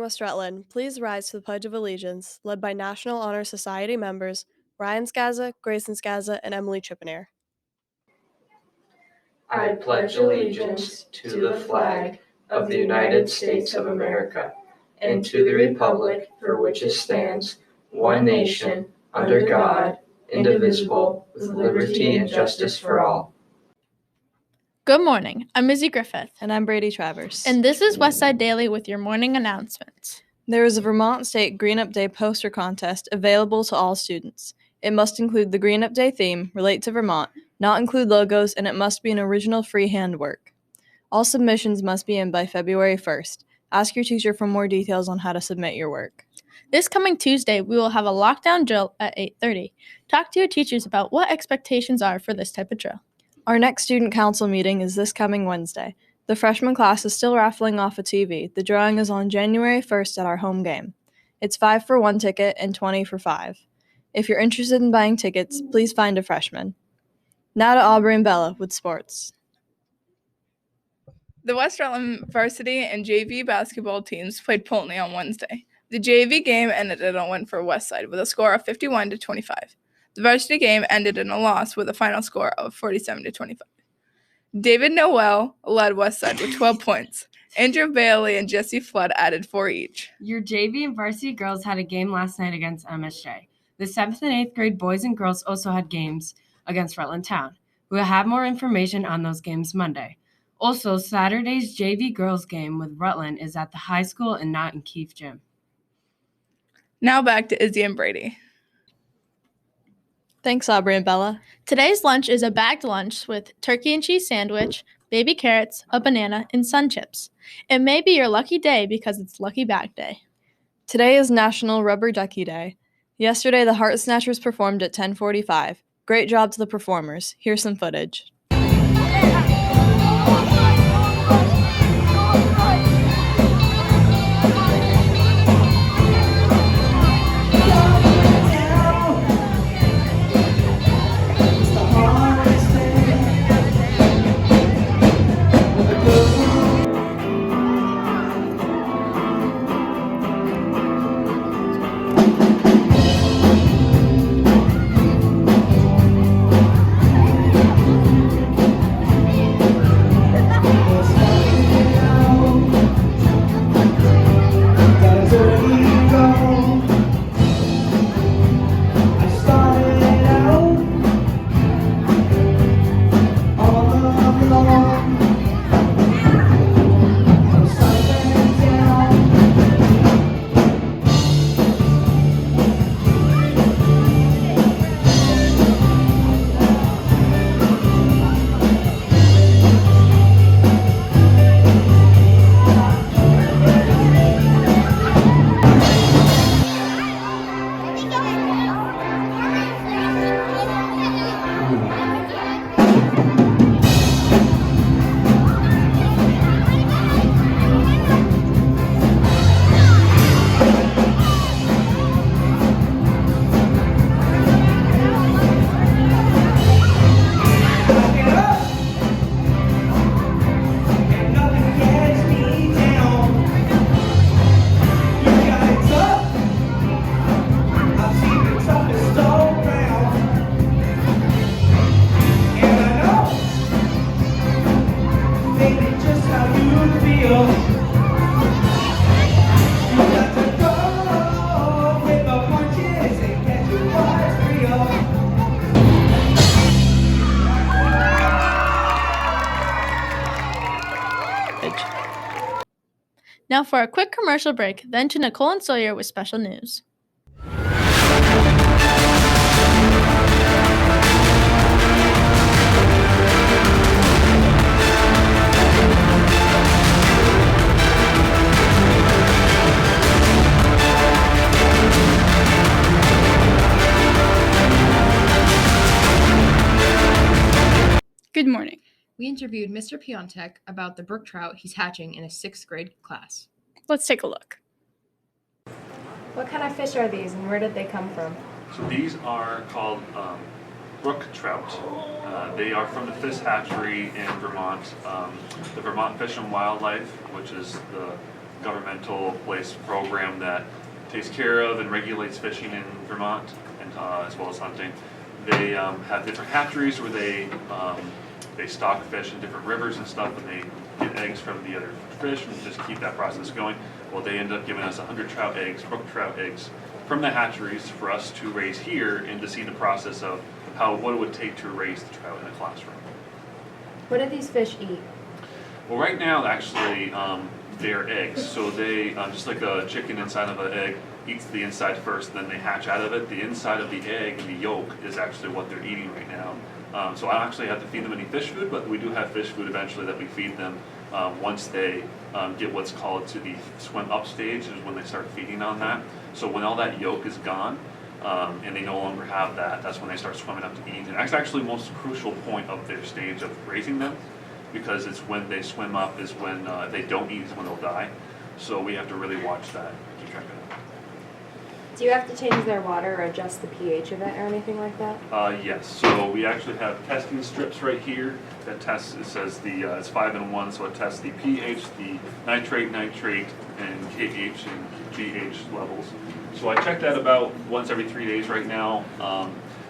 West Rutland, please rise to the Pledge of Allegiance, led by National Honor Society members Ryan Skaza, Grayson Skaza, and Emily Chippenair. I pledge allegiance to the flag of the United States of America and to the republic for which it stands, one nation, under God, indivisible, with liberty and justice for all. Good morning. I'm Izzy Griffith. And I'm Brady Travers. And this is Westside Daily with your morning announcements. There is a Vermont State Green Up Day poster contest available to all students. It must include the Green Up Day theme, relate to Vermont, not include logos, and it must be an original freehand work. All submissions must be in by February 1st. Ask your teacher for more details on how to submit your work. This coming Tuesday, we will have a lockdown drill at 8:30. Talk to your teachers about what expectations are for this type of drill. Our next student council meeting is this coming Wednesday. The freshman class is still raffling off a TV. The drawing is on January 1st at our home game. It's 5 for 1 ticket and 20 for 5. If you're interested in buying tickets, please find a freshman. Now to Aubrey and Bella with sports. The West Rutland varsity and JV basketball teams played Poultney on Wednesday. The JV game ended in a win for Westside with a score of 51-25. The varsity game ended in a loss with a final score of 47-25. David Noel led Westside with 12 points. Andrew Bailey and Jesse Flood added 4 each. Your JV and varsity girls had a game last night against MSJ. The 7th and 8th grade boys and girls also had games against Rutland Town. We will have more information on those games Monday. Also, Saturday's JV girls game with Rutland is at the high school and not in Keefe Gym. Now back to Izzy and Brady. Thanks, Aubrey and Bella. Today's lunch is a bagged lunch with turkey and cheese sandwich, baby carrots, a banana, and sun chips. It may be your lucky day because it's Lucky Bag Day. Today is National Rubber Ducky Day. Yesterday, the Heart Snatchers performed at 10:45. Great job to the performers. Here's some footage. Now for a quick commercial break, then to Nicole and Sawyer with special news. Good morning. We interviewed Mr. Piontek about the brook trout he's hatching in a 6th grade class. Let's take a look. What kind of fish are these and where did they come from? So these are called brook trout. They are from the Fish Hatchery in Vermont. The Vermont Fish and Wildlife, which is the governmental place program that takes care of and regulates fishing in Vermont, and as well as hunting. They have different hatcheries where they stock fish in different rivers and stuff, and they get eggs from the other fish and just keep that process going. Well, they end up giving us 100 trout eggs, brook trout eggs, from the hatcheries for us to raise here and to see the process of what it would take to raise the trout in a classroom. What do these fish eat? Well, right now, actually, they're eggs. So they, just like a chicken inside of an egg, eats the inside first, then they hatch out of it. The inside of the egg and the yolk is actually what they're eating right now. So I don't actually have to feed them any fish food, but we do have fish food eventually that we feed them once they get what's called to the swim up stage, is when they start feeding on that. So when all that yolk is gone, and they no longer have that, that's when they start swimming up to eat. And that's actually the most crucial point of their stage of raising them, because it's when they swim up is when if they don't eat is when they'll die. So we have to really watch that, keep track of that. Do you have to change their water or adjust the pH of it or anything like that? Yes, so we actually have testing strips right here that tests, it says it's 5-in-1, so it tests the pH, the nitrate, and KH and GH levels. So I check that about once every 3 days right now,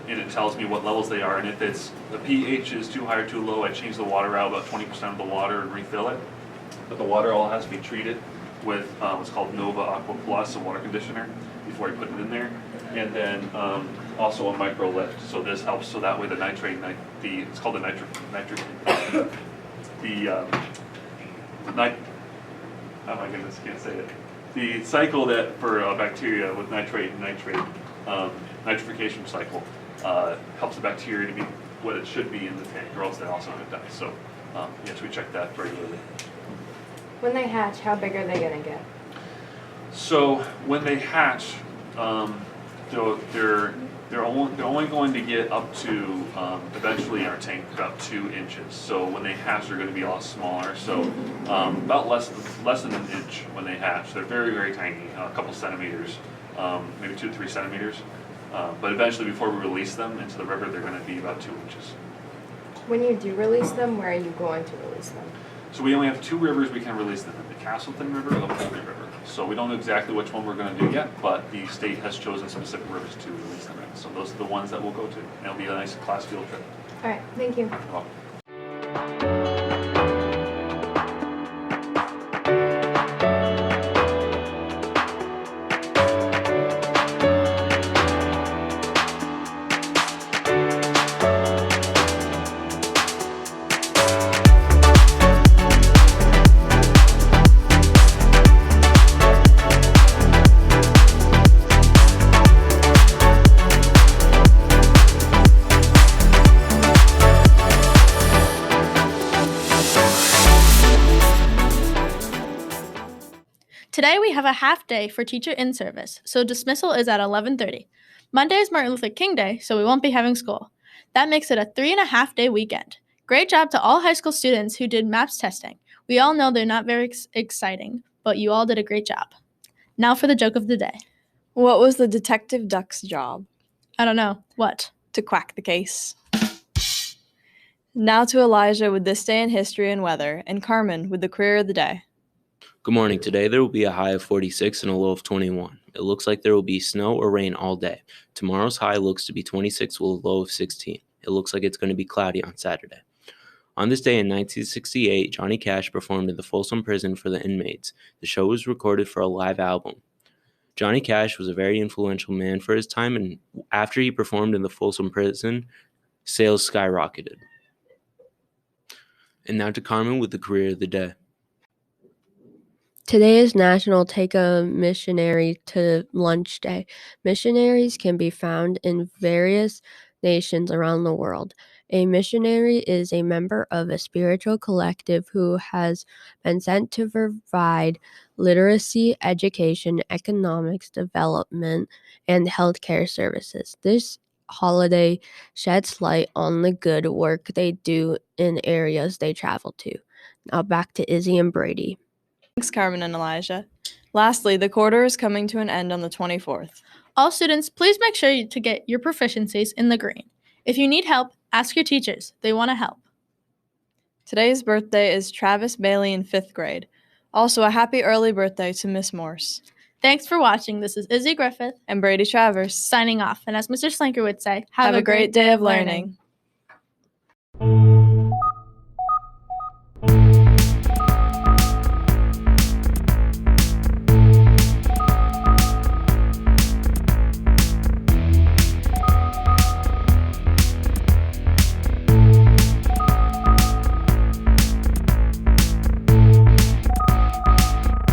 and it tells me what levels they are, and if the pH is too high or too low, I change the water out, about 20% of the water, and refill it. But the water all has to be treated with what's called Nova Aqua Plus, a water conditioner, before I put it in there. And then also a micro lift. So this helps, so that way the nitrate, it's called the oh my goodness, can't say it. The cycle that for bacteria with nitrate and nitrate, nitrification cycle, helps the bacteria to be what it should be in the tank, or else they also have to die. So yes, we check that regularly. When they hatch, how big are they going to get? So when they hatch, they're only going to get up to eventually in our tank about 2 inches. So when they hatch, they're going to be a lot smaller. So about less than an inch when they hatch. They're very, very tiny, a couple centimeters, maybe 2 to 3 centimeters. But eventually, before we release them into the river, they're going to be about 2 inches. When you do release them, where are you going to release them? So we only have 2 rivers we can release them in, the Castleton River or the Holy River. So we don't know exactly which one we're going to do yet, but the state has chosen specific rivers to release them in. So those are the ones that we'll go to. And it'll be a nice class field trip. All right, thank you. You're welcome. Today we have a half day for teacher in-service, so dismissal is at 11:30. Monday is Martin Luther King Day, so we won't be having school. That makes it a 3.5-day weekend. Great job to all high school students who did MAPS testing. We all know they're not very exciting, but you all did a great job. Now for the joke of the day. What was the detective duck's job? I don't know. What? To quack the case. Now to Elijah with this day in history and weather, and Carmen with the career of the day. Good morning. Today there will be a high of 46 and a low of 21. It looks like there will be snow or rain all day. Tomorrow's high looks to be 26 with a low of 16. It looks like it's going to be cloudy on Saturday. On this day in 1968, Johnny Cash performed in the Folsom Prison for the inmates. The show was recorded for a live album. Johnny Cash was a very influential man for his time, and after he performed in the Folsom Prison, sales skyrocketed. And now to Carmen with the career of the day. Today is National Take a Missionary to Lunch Day. Missionaries can be found in various nations around the world. A missionary is a member of a spiritual collective who has been sent to provide literacy, education, economics development, and healthcare services. This holiday sheds light on the good work they do in areas they travel to. Now back to Izzy and Brady. Thanks, Carmen and Elijah. Lastly, the quarter is coming to an end on the 24th. All students, please make sure to get your proficiencies in the green. If you need help, ask your teachers. They want to help. Today's birthday is Travis Bailey in 5th grade. Also, a happy early birthday to Miss Morse. Thanks for watching. This is Izzy Griffith and Brady Travers signing off. And as Mr. Slinker would say, have a great day of learning.